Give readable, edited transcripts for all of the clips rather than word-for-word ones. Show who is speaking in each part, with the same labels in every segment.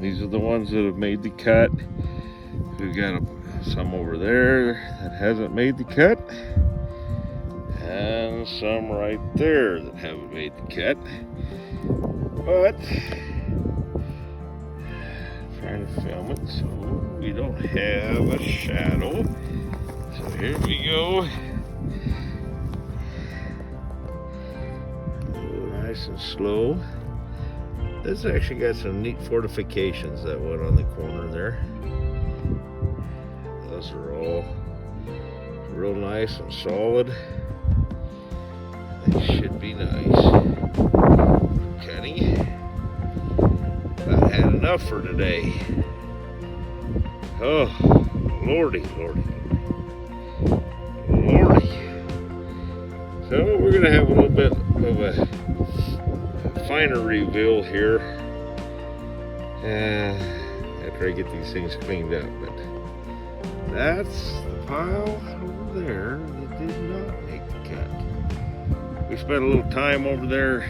Speaker 1: These are the ones that have made the cut. We've got some over there that hasn't made the cut, and some right there that haven't made the cut. But trying to film it so we don't have a shadow. So here we go. Nice and slow. This actually got some neat fortifications, that one on the corner there. Those are all real nice and solid. They should be nice. Cutting. About had enough for today. Oh, lordy, lordy, lordy. So we're gonna have a little bit of a finer reveal here after I get these things cleaned up. But that's the pile over there that did not make the cut. We spent a little time over there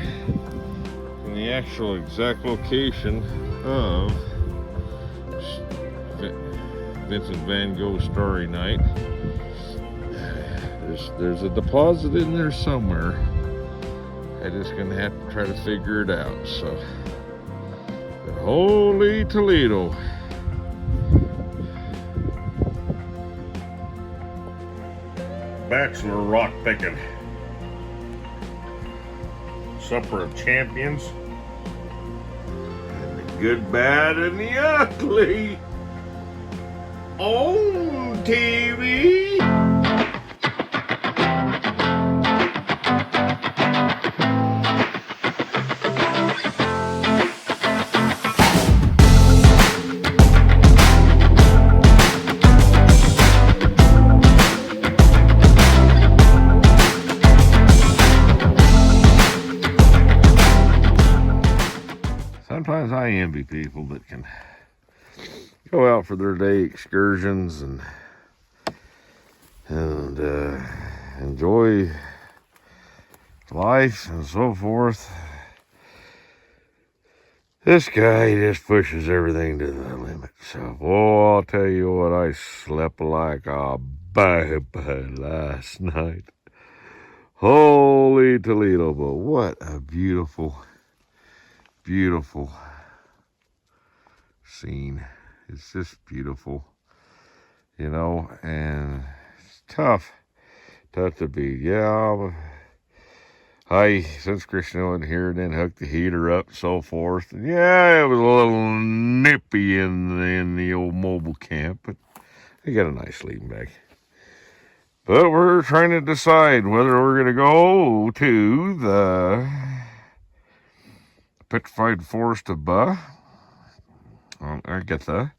Speaker 1: in the actual exact location of Vincent van Gogh's Starry Night. There's a deposit in there somewhere. I'm just gonna have to try to figure it out. So, but holy Toledo. Bachelor rock picking. Supper of champions. And the good, bad, and the ugly. On TV. Sometimes I envy people that can go out for their day excursions and enjoy life and so forth. This guy just pushes everything to the limit. So, boy, I'll tell you what, I slept like a baby last night. Holy Toledo, but what a beautiful scene. It's just beautiful, you know, and it's tough to beat. Yeah, since Christian wasn't here, then hooked the heater up and so forth. And yeah, it was a little nippy in the old mobile camp, but we got a nice sleeping bag. But we're trying to decide whether we're going to go to the Petrified Forest of Buh on Agatha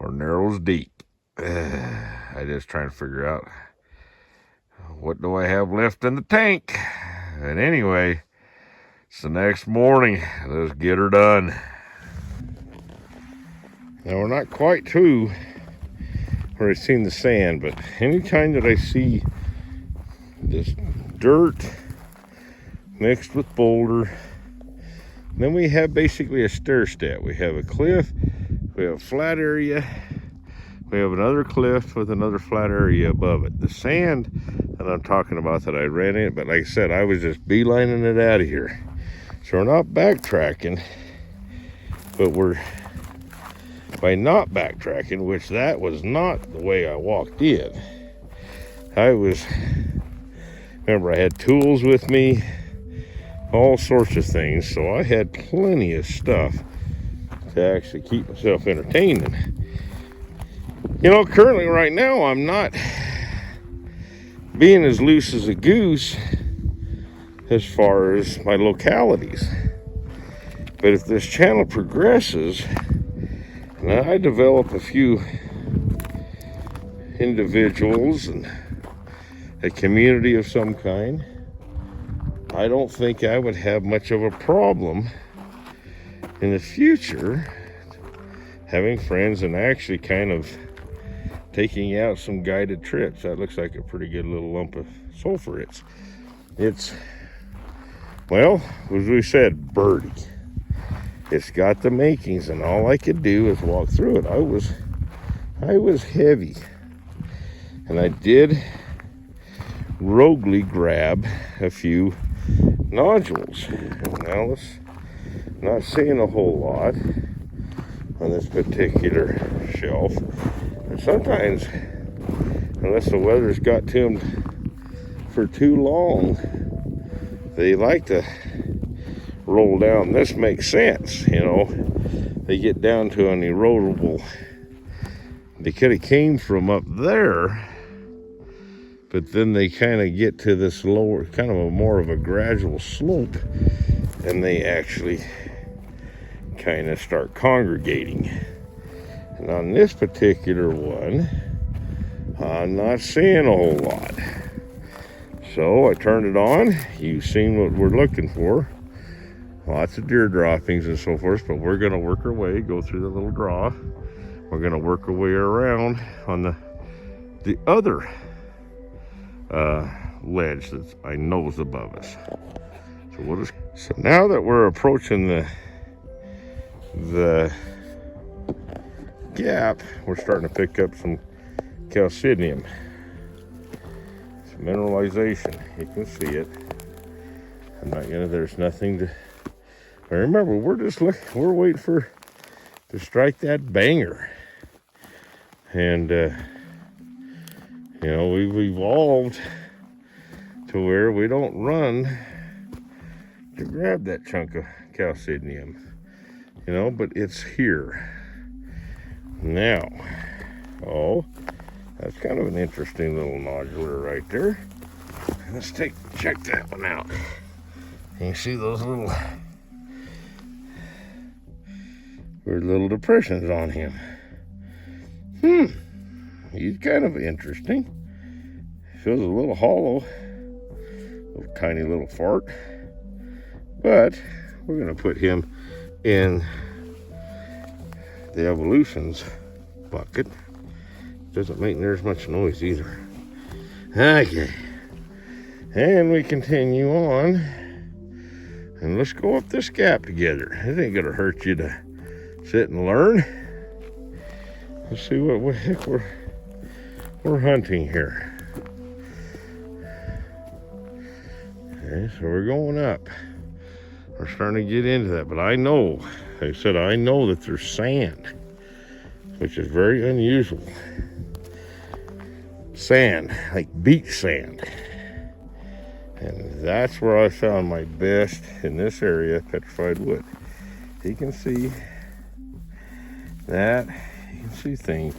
Speaker 1: or Narrows Deep. I just trying to figure out what do I have left in the tank. And anyway, it's the next morning. Let's get her done. Now we're not quite to where I've seen the sand, but anytime that I see this dirt mixed with boulder, then we have basically a stair step. We have a cliff, we have a flat area, we have another cliff with another flat area above it. The sand that I'm talking about that I ran in, but like I said, I was just beelining it out of here. So we're not backtracking, but we're, by not backtracking, which that was not the way I walked in. Remember I had tools with me, all sorts of things, so I had plenty of stuff to actually keep myself entertained. You know, currently right now I'm not being as loose as a goose as far as my localities. But if this channel progresses and I develop a few individuals and a community of some kind, I don't think I would have much of a problem in the future having friends and actually kind of taking out some guided trips. That looks like a pretty good little lump of sulfur. It's well, as we said, birdie. it's got the makings, and all I could do is walk through it. I was heavy, and I did roguely grab a few nodules. Now let's not saying a whole lot on this particular shelf. And sometimes, unless the weather's got to them for too long, they like to roll down. This makes sense, you know. They get down to an erodible. They could have came from up there, but then they kind of get to this lower, kind of a more of a gradual slope, and they actually kind of start congregating. And on this particular one, I'm not seeing a whole lot. So I turned it on. You've seen what we're looking for. Lots of deer droppings and so forth, but we're going to work our way, go through the little draw. We're going to work our way around on the other ledge that I know is above us. So now that we're approaching the gap, we're starting to pick up some chalcedonium. Some mineralization. You can see it. I'm not gonna. There's nothing to. But remember, we're just looking. We're waiting to strike that banger. And you know, we've evolved to where we don't run to grab that chunk of chalcedonium, you know, but it's here now. Oh, that's kind of an interesting little nodular right there. Let's check that one out. You see those little weird little depressions on him. He's kind of interesting. Feels a little hollow, little tiny little fart. But we're going to put him in the evolutions bucket. Doesn't make near as much noise either. Okay. And we continue on. And let's go up this gap together. It ain't going to hurt you to sit and learn. Let's see what heck we're hunting here. Okay, so we're going up. We're starting to get into that, but I know, like I said, I know that there's sand, which is very unusual. Sand, like beach sand. And that's where I found my best in this area, petrified wood. You can see that. You can see things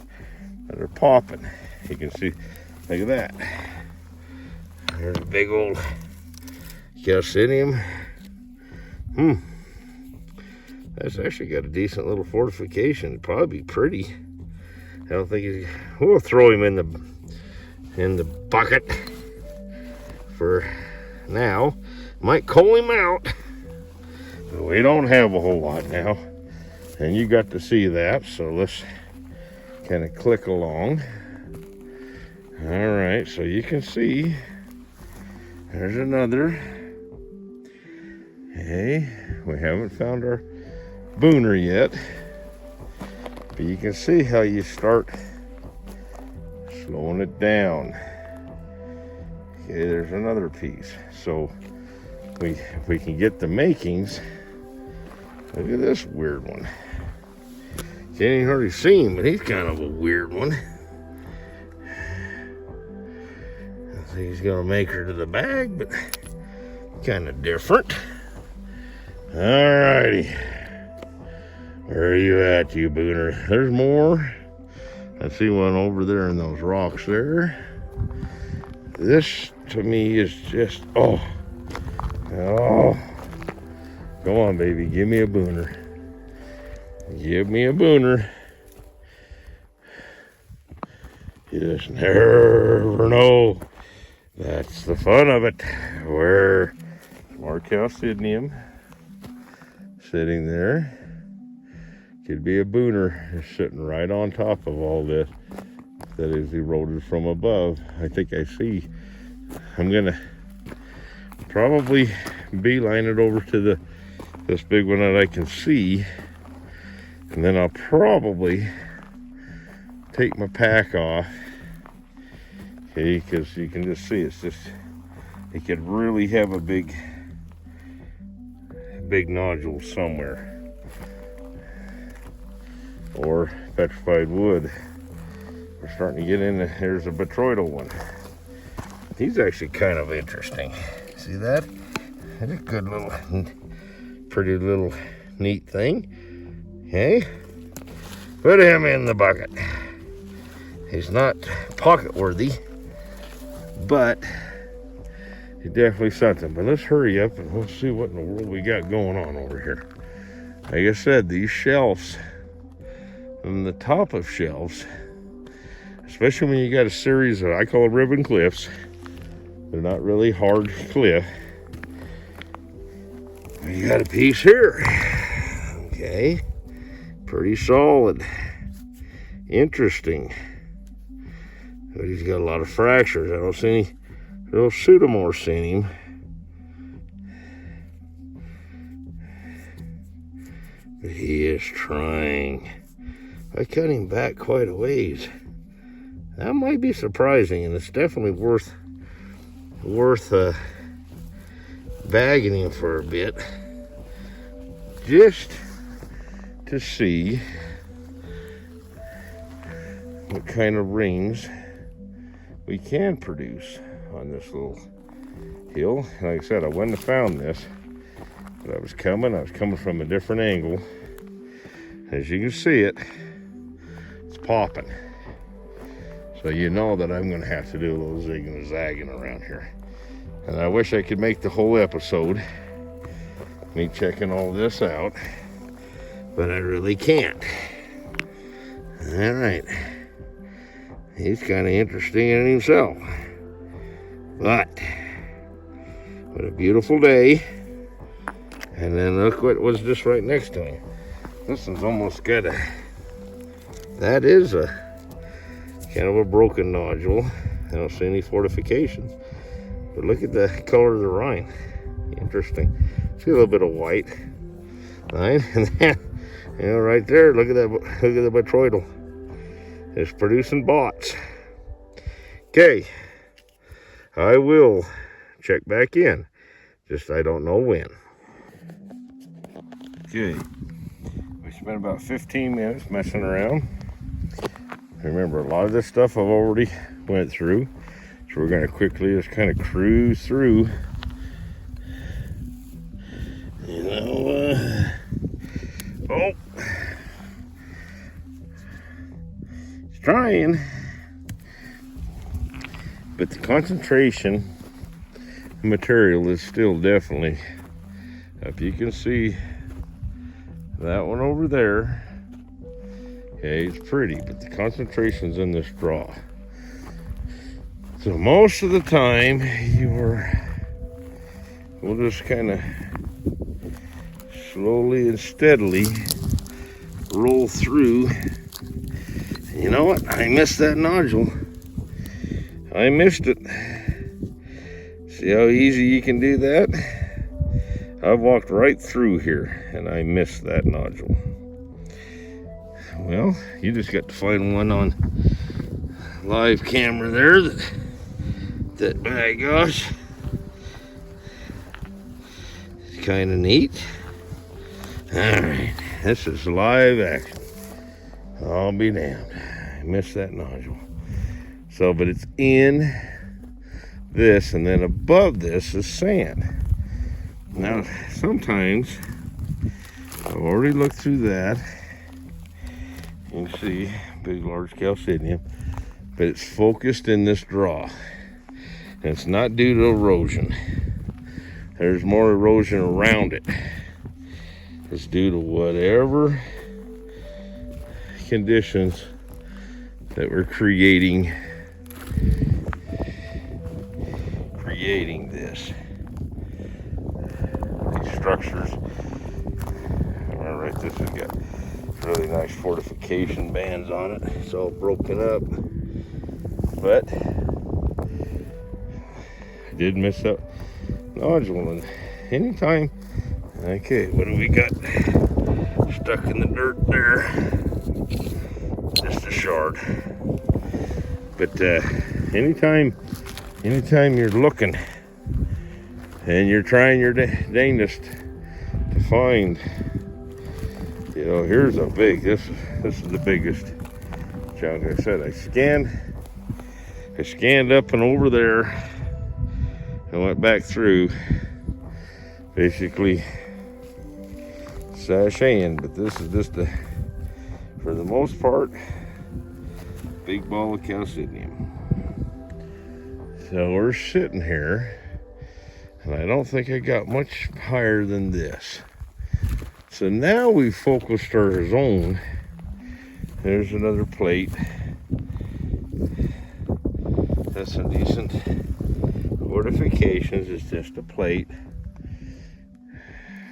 Speaker 1: that are popping. You can see, look at that. There's a big old chalcedonium. That's actually got a decent little fortification. It'd probably be pretty. I don't think we'll throw him in the bucket for now. Might cull him out, but we don't have a whole lot now, and you got to see that. So let's kind of click along. All right, so you can see there's another. Hey, we haven't found our booner yet, but you can see how you start slowing it down. Okay, there's another piece. So if we can get the makings. Look at this weird one. Can't even hardly see him, but he's kind of a weird one. I think he's gonna make her to the bag, but kind of different. Alrighty. Where are you at, you booner? There's more. I see one over there in those rocks there. This to me is just, oh. Come on, baby, give me a booner. Give me a booner. You just never know. That's the fun of it. Where more chalcedonium sitting there. Could be a booner just sitting right on top of all this that is eroded from above. I think I see. I'm gonna probably beeline it over to this big one that I can see, and then I'll probably take my pack off, okay, because you can just see it's just, it could really have a big nodule somewhere. Or petrified wood. We're starting to get in, here's a botryoidal one. He's actually kind of interesting. See that? That's a good little, pretty little neat thing. Okay? Put him in the bucket. He's not pocket worthy, but he's definitely something. But let's hurry up and we'll see what in the world we got going on over here. Like I said, these shelves, and the top of shelves, especially when you got a series of, I call it ribbon cliffs. They're not really hard cliff. You got a piece here. Okay. Pretty solid. Interesting. But he's got a lot of fractures. I don't see any real pseudomorphs in him. But he is trying. I cut him back quite a ways. That might be surprising, and it's definitely worth bagging him for a bit, just to see what kind of rings we can produce on this little hill. Like I said, I wouldn't have found this, but I was coming from a different angle. As you can see it's popping. So you know that I'm going to have to do a little zigging and zagging around here. And I wish I could make the whole episode, me checking all this out, but I really can't. All right. He's kind of interesting in himself. But, what a beautiful day. And then look what was just right next to him. This one's almost got that is a kind of a broken nodule. I don't see any fortifications. But look at the color of the rind. Interesting. See a little bit of white. Right? And then, right there, look at that, look at the botryoidal. It's producing bots. Okay. I will check back in. Just I don't know when. Okay. We spent about 15 minutes messing around. Remember, a lot of this stuff I've already went through, so we're going to quickly just kind of cruise through. Oh, it's trying, but the concentration of material is still definitely up. You can see that one over there. Okay, it's pretty, but the concentration's in this draw. So most of the time, we'll just kind of slowly and steadily roll through. And you know what? I missed that nodule. I missed it. See how easy you can do that? I've walked right through here, and I missed that nodule. Well, you just got to find one on live camera there that my gosh, it's kind of neat. All right, this is live action. I'll be damned. I missed that nodule. So, but it's in this, and then above this is sand. Now, sometimes I've already looked through that. You can see big, large calcidium, but it's focused in this draw. And it's not due to erosion. There's more erosion around it. It's due to whatever conditions that we're creating this. These structures. All right, this has got really nice fortification bands on it. It's all broken up, but I did miss that nodule. And anytime Okay, what do we got stuck in the dirt there? Just a shard. But anytime you're looking and you're trying your dangest to find, you know, here's a big, this is the biggest chunk. Like I said, I scanned up and over there and went back through, basically sashaying, but this is just a, for the most part, big ball of calcinium. So we're sitting here, and I don't think I got much higher than this. So now we've focused our zone. There's another plate. That's some decent fortifications. It's just a plate.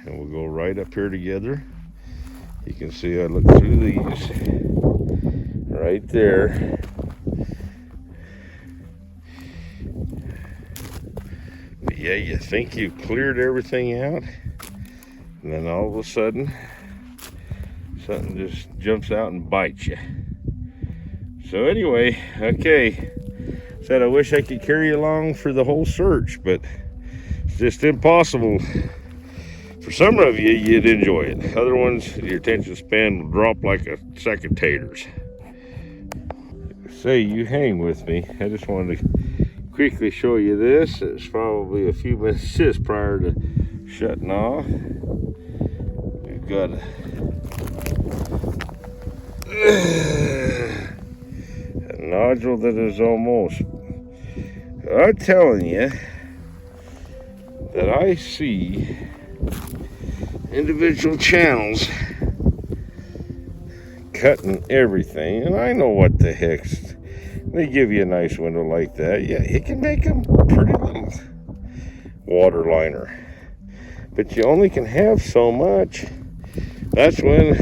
Speaker 1: And we'll go right up here together. You can see I look through these right there. But yeah, you think you've cleared everything out, and then all of a sudden something just jumps out and bites you. So anyway, okay, said I wish I could carry you along for the whole search, but it's just impossible. For some of you, you'd enjoy it. Other ones, your attention span will drop like a sack of taters. Say, you hang with me. I just wanted to quickly show you this. It's probably a few minutes just prior to shutting off. We've got a nodule that is almost, I'm telling you that I see individual channels cutting everything, and I know what the heck's, they give you a nice window like that. Yeah, it can make a pretty little water liner, but you only can have so much. That's when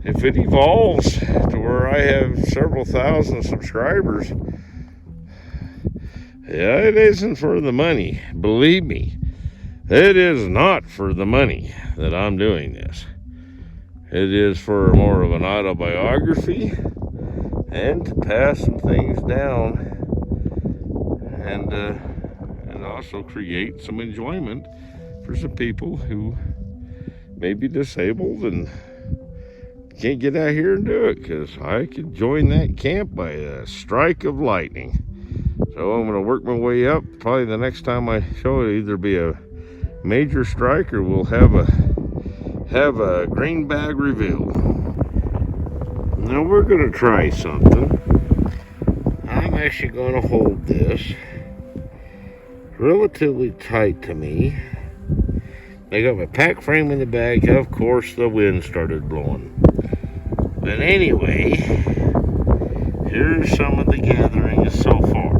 Speaker 1: if it evolves to where I have several thousand subscribers, yeah, it isn't for the money. Believe me, it is not for the money that I'm doing this. It is for more of an autobiography and to pass some things down, and also create some enjoyment for some people who may be disabled and can't get out here and do it, because I could join that camp by a strike of lightning. So I'm going to work my way up. Probably the next time I show it, either be a major strike or we'll have a green bag reveal. Now we're going to try something. I'm actually going to hold this relatively tight to me. I got my pack frame in the bag. Of course, the wind started blowing. But anyway, here's some of the gatherings so far.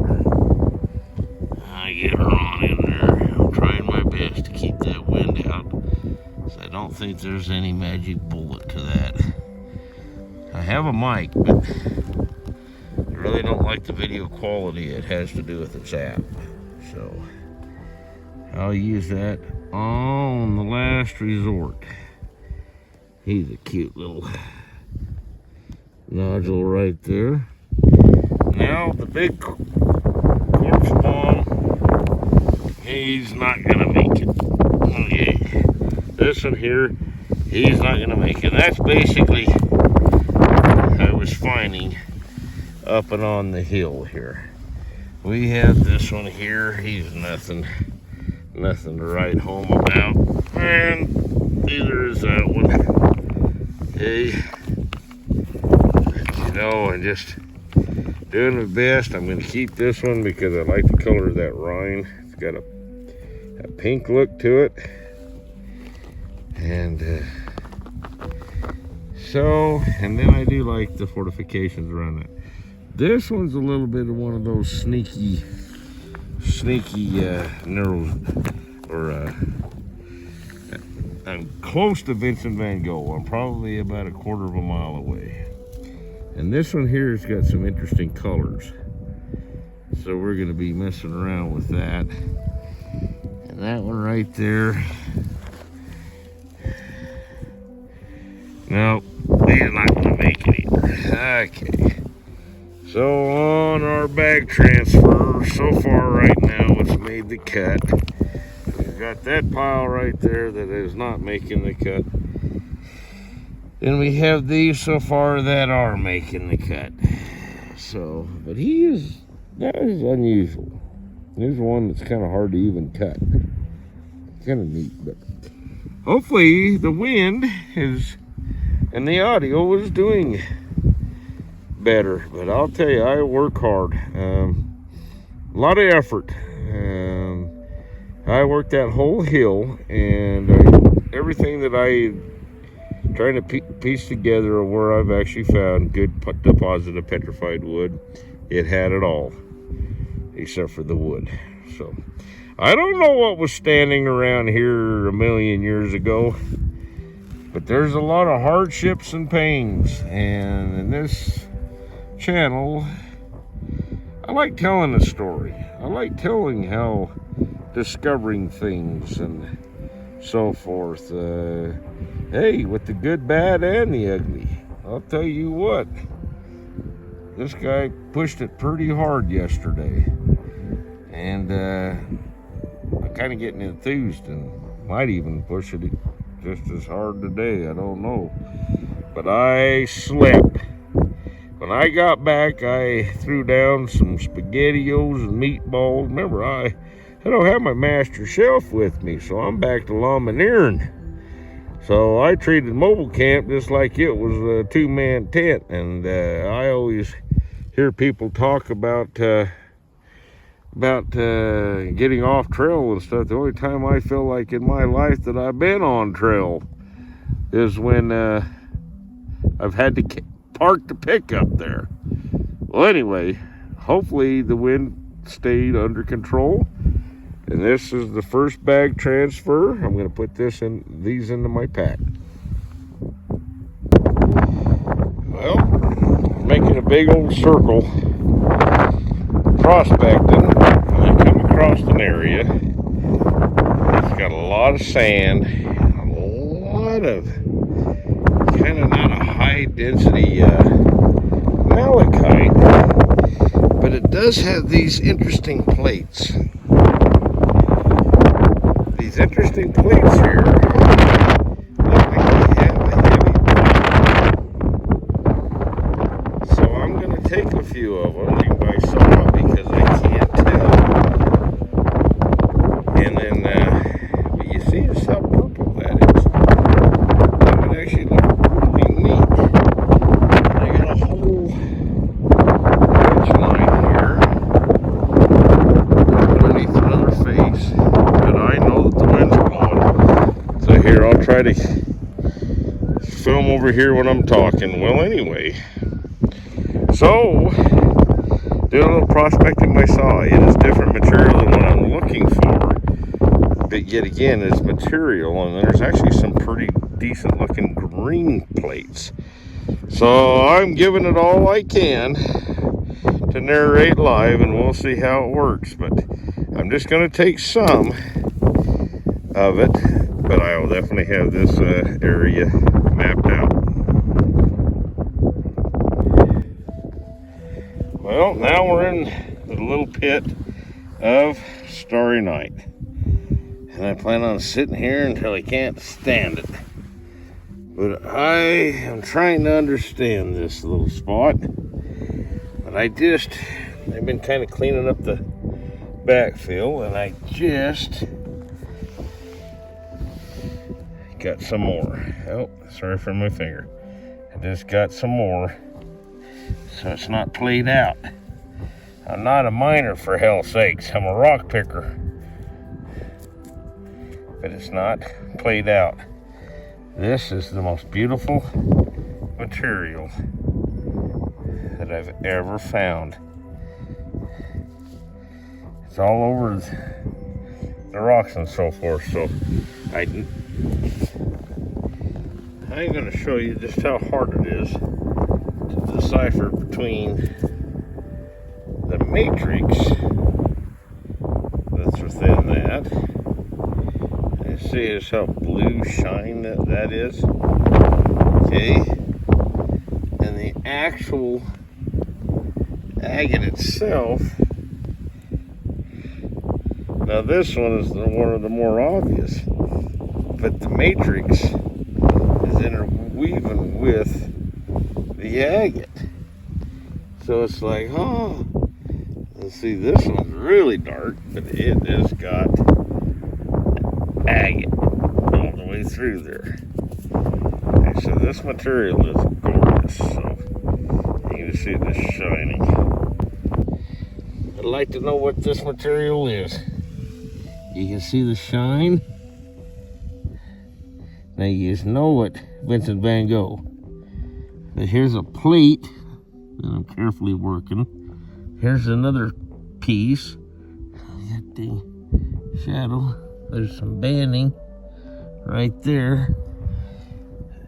Speaker 1: I get her on in there. I'm trying my best to keep that wind out. So I don't think there's any magic bullet to that. I have a mic, but I really don't like the video quality. It has to do with its app. So I'll use that on the last resort. He's a cute little nodule right there. Now the big corpse bomb, he's not gonna make it. Okay, this one here, he's not gonna make it. That's basically I was finding up and on the hill here. We have this one here. He's nothing to write home about, and neither is that one. Okay, you know, and just doing my best. I'm going to keep this one because I like the color of that rind. It's got a pink look to it, and and then I do like the fortifications around it. This one's a little bit of one of those sneaky narrows, or I'm close to Vincent van Gogh. I'm probably about a quarter of a mile away. And this one here has got some interesting colors. So we're going to be messing around with that. And that one right there, No, he's not going to make it either. Okay. So on our bag transfer, so far right now it's made the cut. We've got that pile right there that is not making the cut. And we have these so far that are making the cut. So, but that is unusual. There's one that's kind of hard to even cut. Kind of neat, but hopefully the wind and the audio is doing better. But I'll tell you, I work hard. A lot of effort. I worked that whole hill, and everything that I trying to piece together where I've actually found good deposit of petrified wood, it had it all, except for the wood. So I don't know what was standing around here a million years ago, but there's a lot of hardships and pains, and in this channel, I like telling a story. I like telling how discovering things and so forth. Hey, with the good, bad, and the ugly. I'll tell you what, this guy pushed it pretty hard yesterday, and I'm kind of getting enthused and might even push it just as hard today. I don't know, but I slept. When I got back, I threw down some SpaghettiOs and meatballs. Remember, I don't have my master shelf with me, so I'm back to lamineering. So I treated mobile camp just like it was a two-man tent, and I always hear people talk about getting off trail and stuff. The only time I feel like in my life that I've been on trail is when I've had to park the pickup there. Well, anyway, hopefully the wind stayed under control. And this is the first bag transfer. I'm going to put these into my pack. Well, making a big old circle, prospecting, and I come across an area. It's got a lot of sand, a lot of kind of not a high density malachite, but it does have these interesting plates. These interesting plates here look like they have a heavy bottom. So I'm going to take a few of them by saw because I can't tell. And then, but you see just how purple that is. That would actually look really neat. I got a whole ridge line here underneath another face. Here, I'll try to film over here when I'm talking. Well, anyway, so doing a little prospecting by saw. It is different material than what I'm looking for, but yet again, it's material, and there's actually some pretty decent looking green plates. So I'm giving it all I can to narrate live, and we'll see how it works. But I'm just going to take some of it. But I will definitely have this area mapped out. Well, now we're in the little pit of Starry Night. And I plan on sitting here until I can't stand it. But I am trying to understand this little spot. But I've been kind of cleaning up the backfill, and I just got some more. Oh, sorry for my finger. I just got some more, so it's not played out. I'm not a miner, for hell's sakes. I'm a rock picker, but it's not played out. This is the most beautiful material that I've ever found. It's all over the rocks and so forth, so I'm going to show you just how hard it is to decipher between the matrix that's within that. And see just how blue shine that is. Okay, and the actual agate itself. Now this one is one of the more obvious, but the matrix is interweaving with the agate. So it's like, oh, let's see, this one's really dark, but it has got agate all the way through there. Okay, so this material is gorgeous. So you can see this shining. I'd like to know what this material is. You can see the shine. Now you just know what Vincent van Gogh. But here's a plate that I'm carefully working. Here's another piece. Got the shadow. There's some banding right there.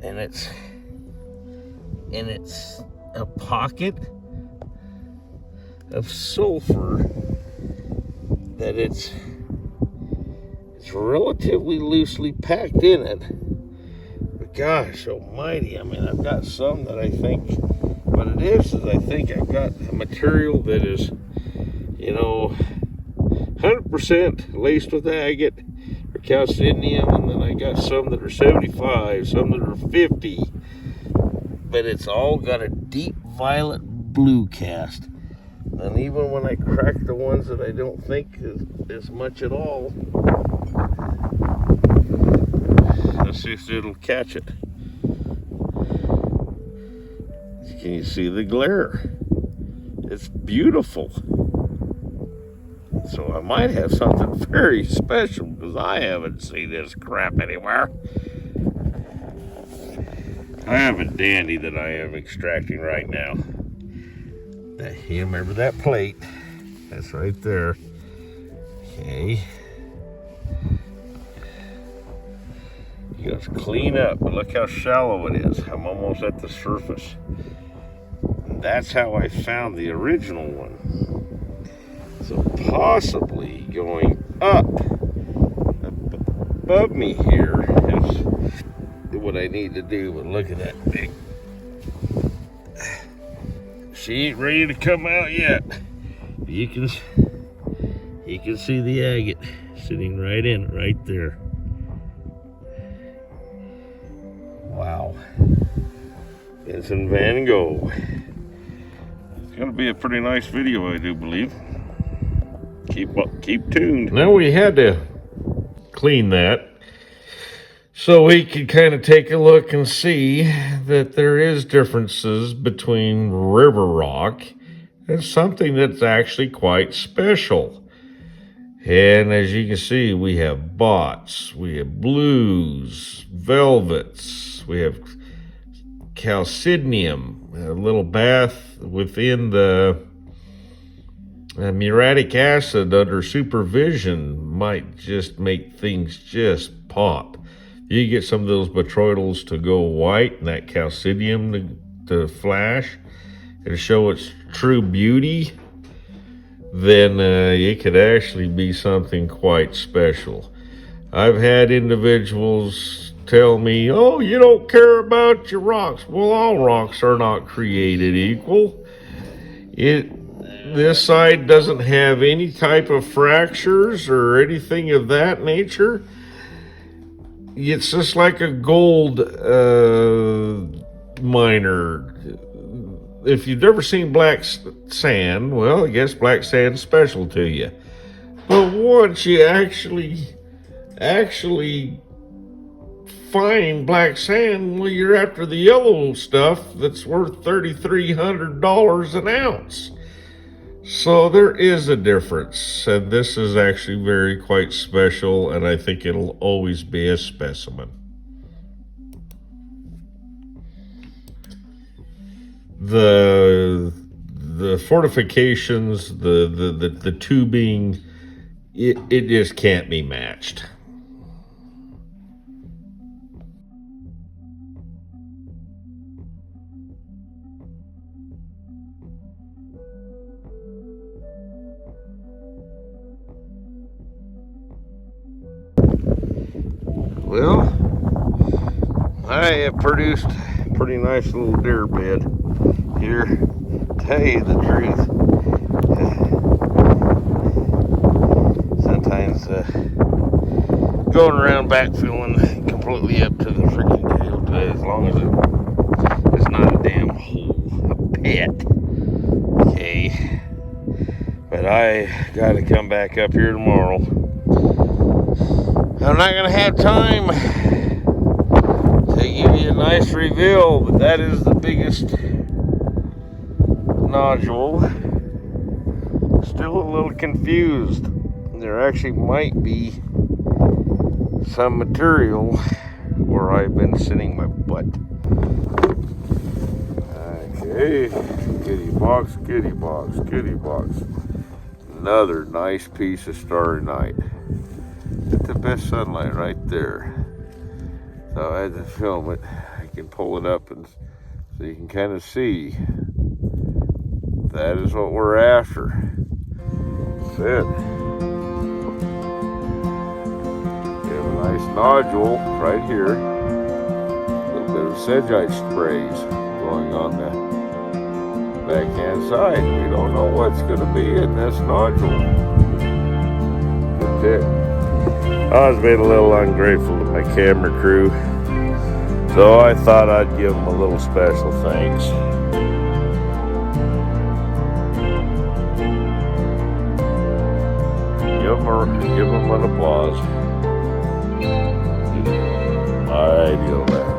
Speaker 1: And it's a pocket of sulfur that it's relatively loosely packed in it. But gosh almighty, I mean, I've got some that I think, what it is I think I've got a material that is, 100% laced with agate or chalcedonium, and then I got some that are 75, some that are 50, but it's all got a deep violet blue cast. And even when I crack the ones that I don't think is much at all, let's see if it'll catch it. Can you see the glare? It's beautiful. So I might have something very special, because I haven't seen this crap anywhere. I have a dandy that I am extracting right now. You remember that plate? That's right there. Okay. You got to clean up, but look how shallow it is. I'm almost at the surface. That's how I found the original one. So possibly going up above me here is what I need to do. But look at that big. She ain't ready to come out yet. You can see the agate sitting right in it, right there. Wow. Vincent van Gogh. It's gonna be a pretty nice video, I do believe. Keep tuned. Now we had to clean that so we could kind of take a look and see that there is differences between river rock and something that's actually quite special. And as you can see, we have bots, we have blues, velvets, we have chalcedonium, a little bath within the muriatic acid under supervision might just make things just pop. You get some of those botryoidals to go white and that chalcedonium to flash and show its true beauty, then it could actually be something quite special. I've had individuals tell me, oh, you don't care about your rocks. Well, all rocks are not created equal. This side doesn't have any type of fractures or anything of that nature. It's just like a gold miner. If you've never seen black sand, well, I guess black sand's special to you. But once you actually find black sand, well, you're after the yellow stuff that's worth $3,300 an ounce. So there is a difference, and this is actually very quite special, and I think it'll always be a specimen. The fortifications, the tubing, it just can't be matched. Well, I have produced pretty nice little deer bed here. Tell you the truth, sometimes going around backfilling completely up to the freaking tail, as long as it's not a damn hole, a pit. Okay, but I gotta come back up here tomorrow. I'm not gonna have time to give you a nice reveal, but that is the biggest nodule. Still a little confused. There actually might be some material where I've been sitting my butt. Okay, kitty box, kitty box, kitty box. Another nice piece of starry night. Get the best sunlight right there. So I had to film it. I can pull it up and so you can kind of see. That is what we're after. That's it. We have a nice nodule right here. A little bit of sedgite sprays going on the backhand side. We don't know what's going to be in this nodule. Good tip. I was being a little ungrateful to my camera crew, so I thought I'd give them a little special thanks. Give them an applause. Ideal.